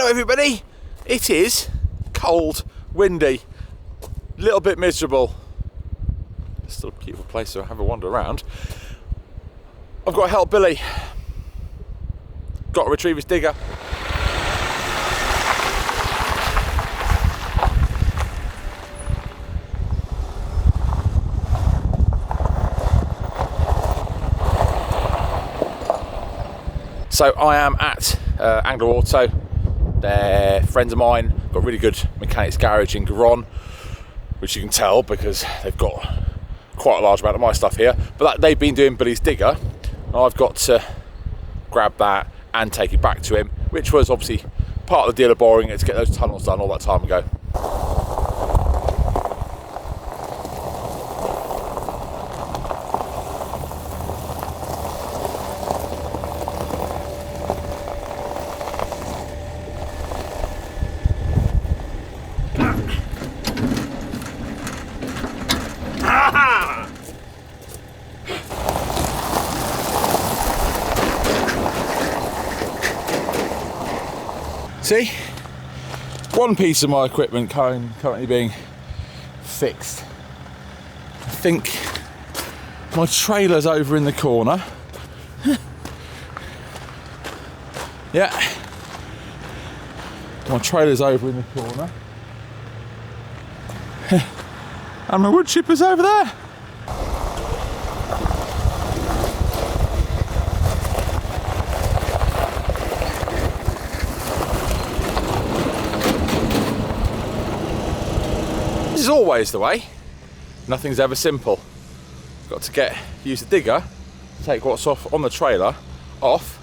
Hello everybody, it is cold, windy, a little bit miserable. Still a beautiful place to have a wander around. I've got to help Billy. Got to retrieve his digger. So I am at Anglo Auto. They're friends of mine. Got a really good mechanics garage in Garonne, which you can tell because they've got quite a large amount of my stuff here. But they've been doing Billy's digger. I've got to grab that and take it back to him, which was obviously part of the deal of borrowing it to get those tunnels done all that time ago. See, one piece of my equipment currently being fixed. I think my trailer's over in the corner. Yeah, my trailer's over in the corner. And my wood chipper's over there. This is always the way. Nothing's ever simple. Got to use the digger, take what's off on the trailer off,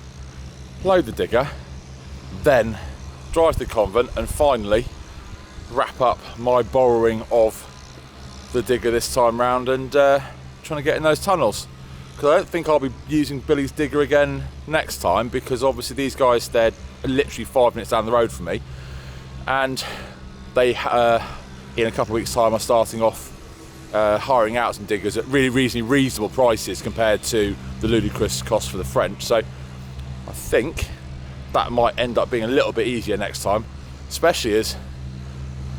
load the digger, then drive to the convent and finally wrap up my borrowing of the digger this time round and trying to get in those tunnels. Because I don't think I'll be using Billy's digger again next time, because obviously these guys, they're literally 5 minutes down the road from me, and they in a couple of weeks' time are starting off hiring out some diggers at really reasonable prices compared to the ludicrous cost for the French. So I think that might end up being a little bit easier next time, especially as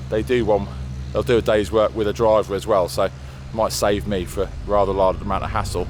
they'll do a day's work with a driver as well, so it might save me for a rather large amount of hassle.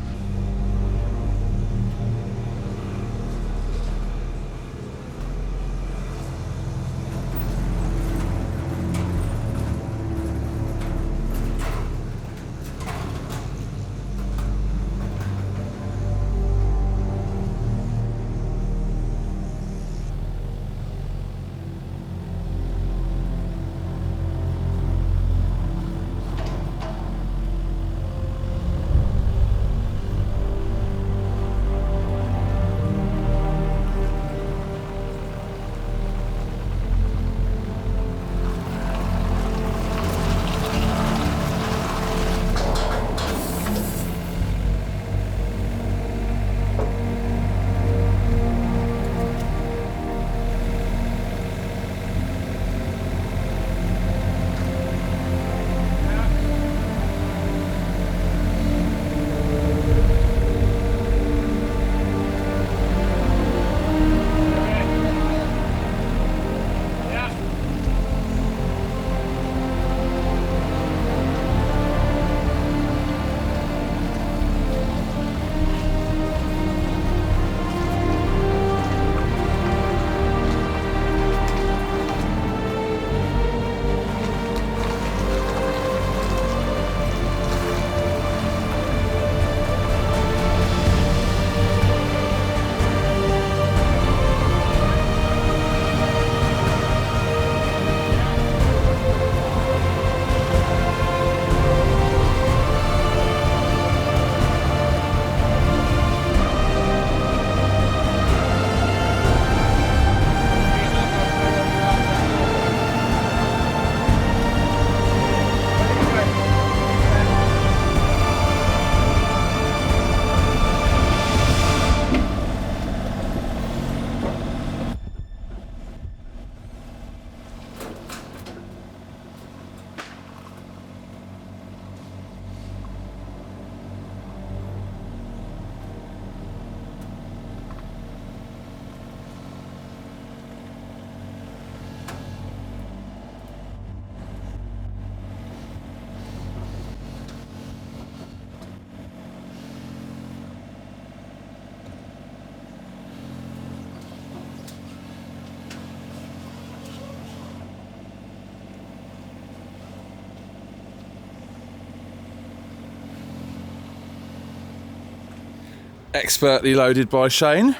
expertly loaded by Shane.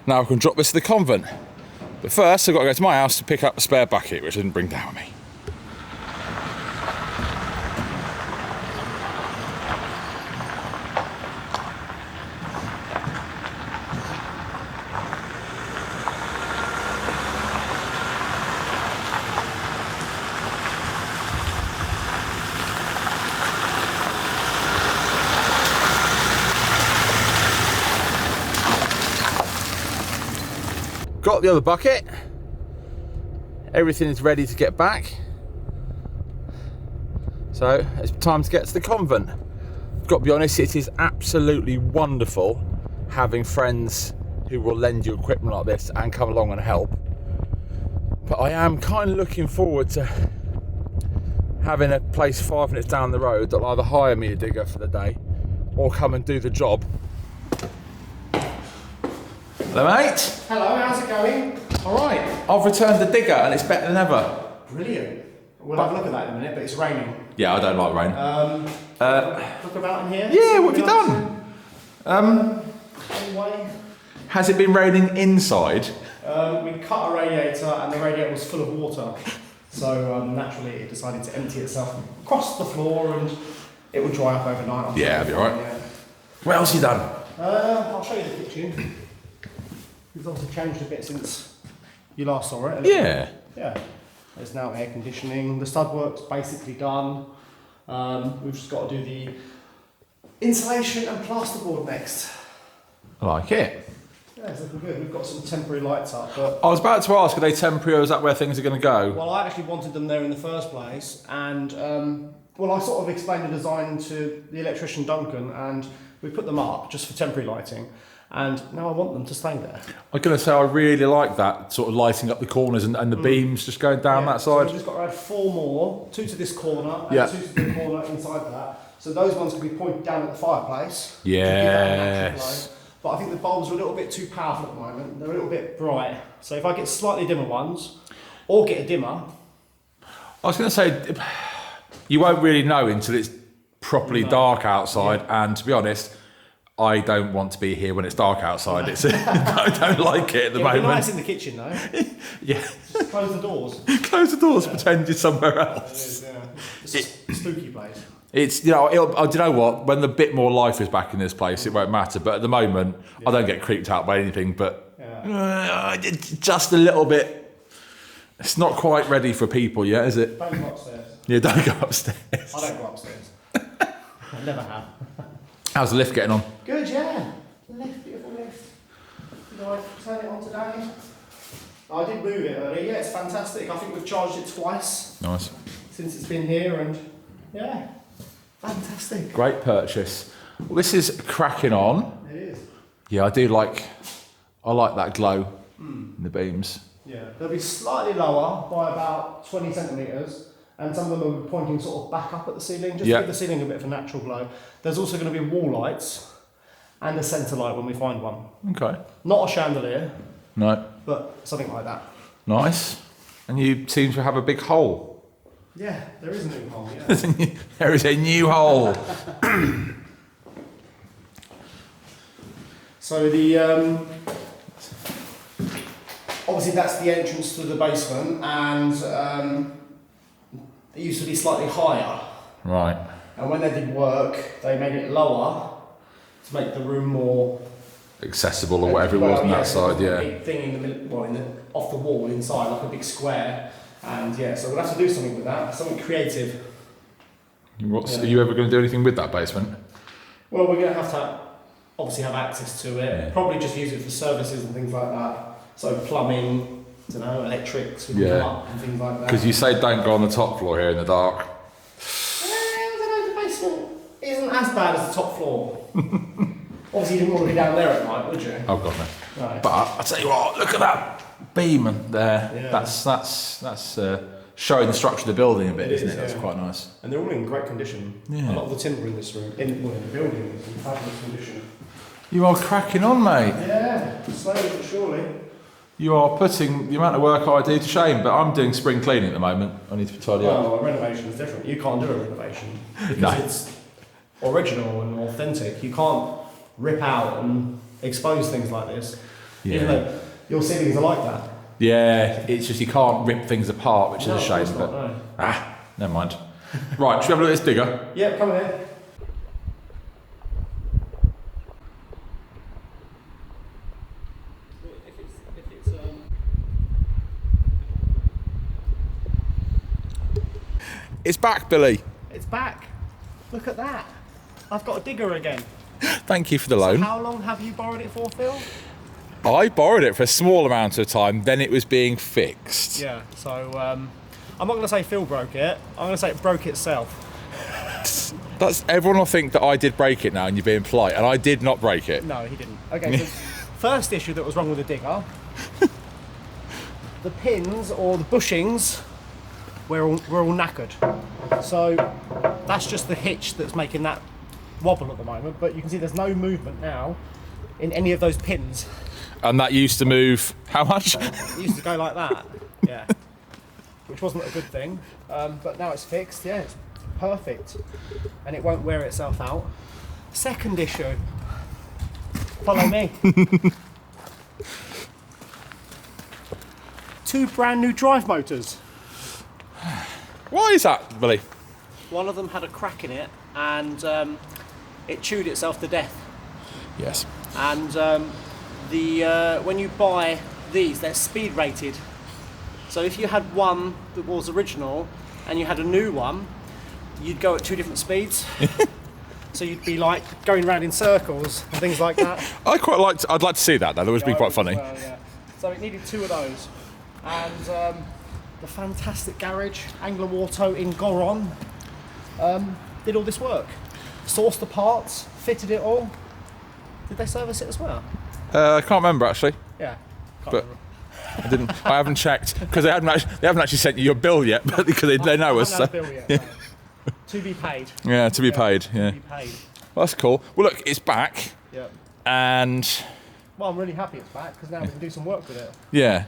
Now I can drop this to the convent. But first I've got to go to my house to pick up a spare bucket, which I didn't bring down with me. Got the other bucket. Everything is ready to get back. So it's time to get to the convent. I've got to be honest, it is absolutely wonderful having friends who will lend you equipment like this and come along and help. But I am kind of looking forward to having a place 5 minutes down the road that'll either hire me a digger for the day or come and do the job. Hello mate. Hello, how's it going? Alright, I've returned the digger and it's better than ever. Brilliant. We'll have a look at that in a minute, but it's raining. Yeah, I don't like rain. Look about in here. Yeah, what have you done? Anyway. Has it been raining inside? We cut a radiator and the radiator was full of water. So naturally it decided to empty itself across the floor and it will dry up overnight. Yeah, it'll be alright. Yeah. What else have you done? I'll show you the kitchen. We've obviously changed a bit since you last saw it. Yeah. Yeah. There's now air conditioning. The stud work's basically done. We've just got to do the insulation and plasterboard next. I like it. Yeah, it's looking good. We've got some temporary lights up, but I was about to ask, are they temporary or is that where things are going to go? well, I actually wanted them there in the first place, and well, I sort of explained the design to the electrician Duncan, and we put them up just for temporary lighting. And now I want them to stay there. I'm going to say I really like that, sort of lighting up the corners and the beams just going down that So side. we've just got to add 4 more, 2 to this corner and Yeah. 2 to the corner inside that. So those ones can be pointed down at the fireplace. To Yes. give that a natural glow. But I think the bulbs are a little bit too powerful at the moment. They're a little bit bright. So if I get slightly dimmer ones, or get a dimmer. I was going to say, you won't really know until it's properly dark outside, and to be honest, I don't want to be here when it's dark outside. It's I don't like it at the moment. Nice in the kitchen though. Yeah. Just close the doors. Close the doors, pretend you're somewhere else. It is, yeah. It's a spooky place. It's, you know, do you know what? When the bit more life is back in this place, it won't matter. But at the moment, I don't get creeped out by anything, but it's just a little bit. It's not quite ready for people yet, is it? Don't go upstairs. Yeah, don't go upstairs. I don't go upstairs. I never have. How's the lift getting on? Good, yeah. Lift, beautiful lift. Did I turn it on today? I did move it earlier. Yeah, it's fantastic. I think we've charged it twice Nice. since it's been here, and yeah, fantastic. Great purchase. Well, this is cracking on. It is. Yeah, I like that glow in the beams. Yeah, they'll be slightly lower by about 20 centimetres. And some of them are pointing sort of back up at the ceiling, just to give the ceiling a bit of a natural glow. There's also going to be wall lights and a centre light when we find one. Okay. Not a chandelier, No. but something like that. Nice. And you seem to have a big hole. Yeah, there is a new hole, yeah. There is a new hole. So the obviously that's the entrance to the basement, and it used to be slightly higher. Right. And when they did work, they made it lower to make the room more accessible or whatever it was on that side, A big thing in the middle, off the wall inside, like a big square. And yeah, so we'll have to do something with that, something creative. Are you ever going to do anything with that basement? Well, we're going to have obviously have access to it. Yeah. Probably just use it for services and things like that. So plumbing, I don't know, electrics, we can come up and things like that. Because you say don't go on the top floor here in the dark. I don't know, the basement isn't as bad as the top floor. Obviously, you didn't want to be down there at night, would you? Oh god no. Right. But I tell you what, look at that beam there. Yeah. That's showing the structure of the building a bit, isn't it? That's quite nice. And they're all in great condition. Yeah. A lot of the timber in this room, in the building, is in fabulous condition. You are cracking on, mate. Yeah, slowly but surely. You are putting the amount of work I do to shame, but I'm doing spring cleaning at the moment. I need to be tidy up. Well, a renovation is different. You can't do a renovation because No. it's original and authentic. You can't rip out and expose things like this, even though your ceilings are like that. Yeah, it's just you can't rip things apart, which is a shame. Not, no. Never mind. Right, should we have a look at this digger? Yeah, come in. It's back, Billy. It's back. Look at that. I've got a digger again. Thank you for the loan. So how long have you borrowed it for, Phil? I borrowed it for a small amount of time, then it was being fixed. Yeah, so I'm not going to say Phil broke it, I'm going to say it broke itself. Everyone will think that I did break it now and you're being polite, and I did not break it. No, he didn't. Okay, so first issue that was wrong with the digger, the pins or the bushings were all knackered. So that's just the hitch that's making that wobble at the moment, but you can see there's no movement now in any of those pins. And that used to move how much? It used to go like that, yeah, which wasn't a good thing, but now it's fixed, yeah, it's perfect, and it won't wear itself out. Second issue, follow me. 2 brand new drive motors. Why is that, Billy? One of them had a crack in it, and it chewed itself to death. Yes. And when you buy these, they're speed rated. So if you had one that was original and you had a new one, you'd go at 2 different speeds. So you'd be like going around in circles and things like that. I'd like to see that though. That would be quite funny. Well, yeah. So it needed 2 of those. And the fantastic garage, Anglo Auto in Goron, did all this work. Sourced the parts, fitted it all. Did they service it as well? I can't remember actually. Yeah, But I haven't checked because they haven't actually sent you your bill yet, but because they know us. I haven't had a bill yet, no. To be paid. Yeah, to be paid. Yeah. To be paid. Well, that's cool. Well, look, it's back. Yeah. And well, I'm really happy it's back because now we can do some work with it. Yeah.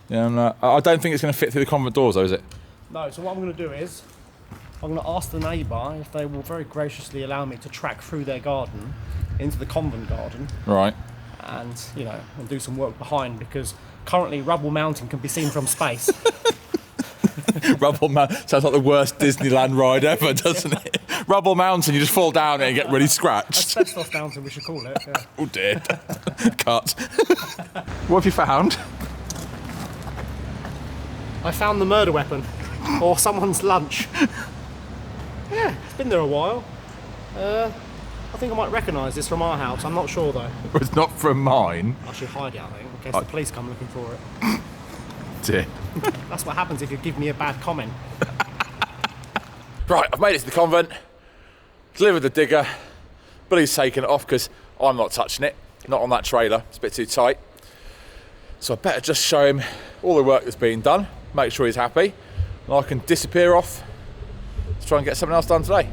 And, I don't think it's going to fit through the convent doors, though, is it? No. So what I'm going to do is I'm going to ask the neighbour if they will very graciously allow me to track through their garden into the convent garden. Right. And and do some work behind, because currently Rubble Mountain can be seen from space. Rubble Mountain sounds like the worst Disneyland ride ever, doesn't it? Rubble Mountain, you just fall down it and get really scratched. Asbestos Mountain, we should call it. Yeah. Oh dear. Cut. What have you found? I found the murder weapon, or someone's lunch. Yeah, it's been there a while. I think I might recognise this from our house. I'm not sure though. It's not from mine. I should hide it, I think, in case the police come looking for it. Dear. That's what happens if you give me a bad comment. Right, I've made it to the convent, delivered the digger. Billy's taken it off because I'm not touching it, not on that trailer, it's a bit too tight. So I better just show him all the work that's been done, make sure he's happy, and I can disappear off to try and get something else done today.